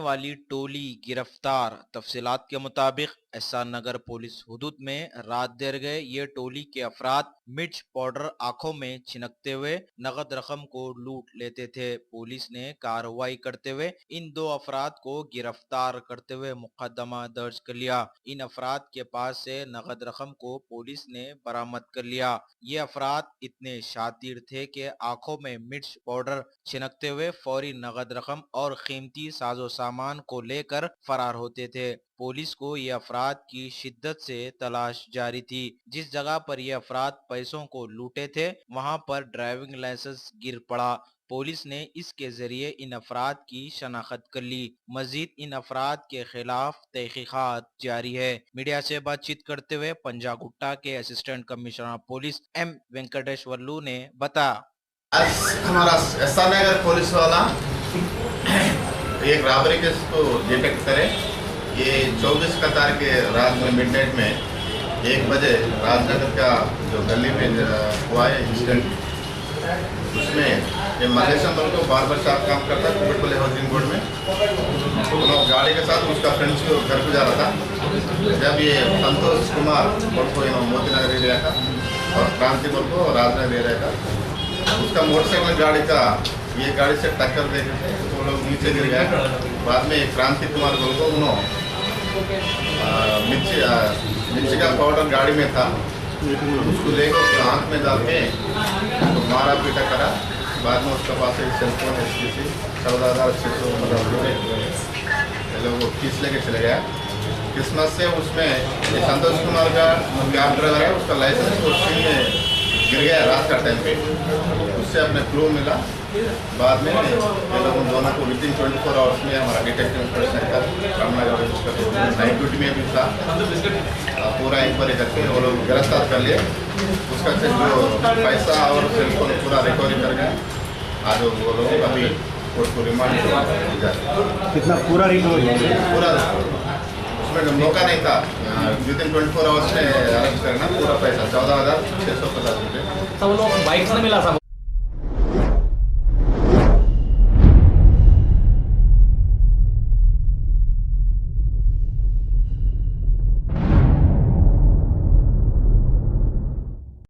वाली टोली गिरफ्तार। तफसीलात के मुताबिक एहसान नगर पुलिस हुदूद में रात देर गए ये टोली के अफराद मिर्च पाउडर आंखों में छिनकते हुए नगद रकम को लूट लेते थे। पुलिस ने कार्रवाई करते हुए इन दो अफराद को गिरफ्तार करते हुए मुकदमा दर्ज कर लिया। इन अफराद के पास से नगद रकम को पुलिस ने बरामद कर लिया। ये अफराद इतने शातिर थे कि आंखों में मिर्च पाउडर छिनकते हुए फौरी नगद रकम और कीमती साजो सामान को लेकर फरार होते थे। पुलिस को ये अफराद की शिद्दत से तलाश जारी थी। जिस जगह पर ये अफराद पैसों को लूटे थे वहां पर ड्राइविंग लाइसेंस गिर पड़ा। पुलिस ने इसके जरिए इन अफराद की शनाख्त कर ली। मजीद इन अफराद के खिलाफ तहकीकात जारी है। मीडिया से बातचीत करते हुए पंजागुट्टा के assistant commissioner police M Venkateswarlu ने बताया, आज हमारा एहसान नगर पुलिस वाला एक रॉबरी केस को डिटेक्ट करे। ये 24 का तारीख के रात में मिडनाइट में 1 बजे राजनगर का जो गली में हुआ है इंसिडेंट, उसमें ये मलेशियन दल को बार्बर शॉप काम करता है कुबेटपल्ली हाउसिंग बोर्ड में। तो लोग गाड़ी के साथ उसका फ्रेंड्स को घर को जा रहा था। जब ये संतोष कुमार को मोती नगर एरिया का और क्रांति को राजनगर एरिया का उसका मोटरसाइकिल गाड़ी का ये गाड़ी से टक्कर दे वो लोग नीचे गिर गया। बाद में क्रांति कुमार को उन्होंने मिर्ची का पाउडर गाड़ी में था, उसको लेकर उसको आँख में डाल के तो मारा पीटा करा। बाद में उसके पास एक सेलफोन STC 14,600 लोग किस लेके चले गया। किस्मत से उसमें ये संतोष कुमार का कैब ड्राइवर है, उसका लाइसेंस उस में गिर गया रात का टाइम पे। उससे अपने क्लू मिला। बाद में ये लोग उन दोनों को विदिन 24 आवर्स में हमारा डिटेक्टिव इंस्पेक्टर का रामनगर उसका नाइट ड्यूटी में भी था, पूरा इंक्वायरी करके वो लोग गिरफ्तार कर लिए। उसका जो पैसा और सेलफोन पूरा रिकवरी कर गया। आज वो लोग अभी कोर्ट को रिमांड कितना पूरा रिकवरी पूरा उसमें मौका नहीं था। विदिन 24 आवर्स में अरेस्ट करना पूरा पैसा 14,650 रुपये। सब लोग बाइक से मिला था।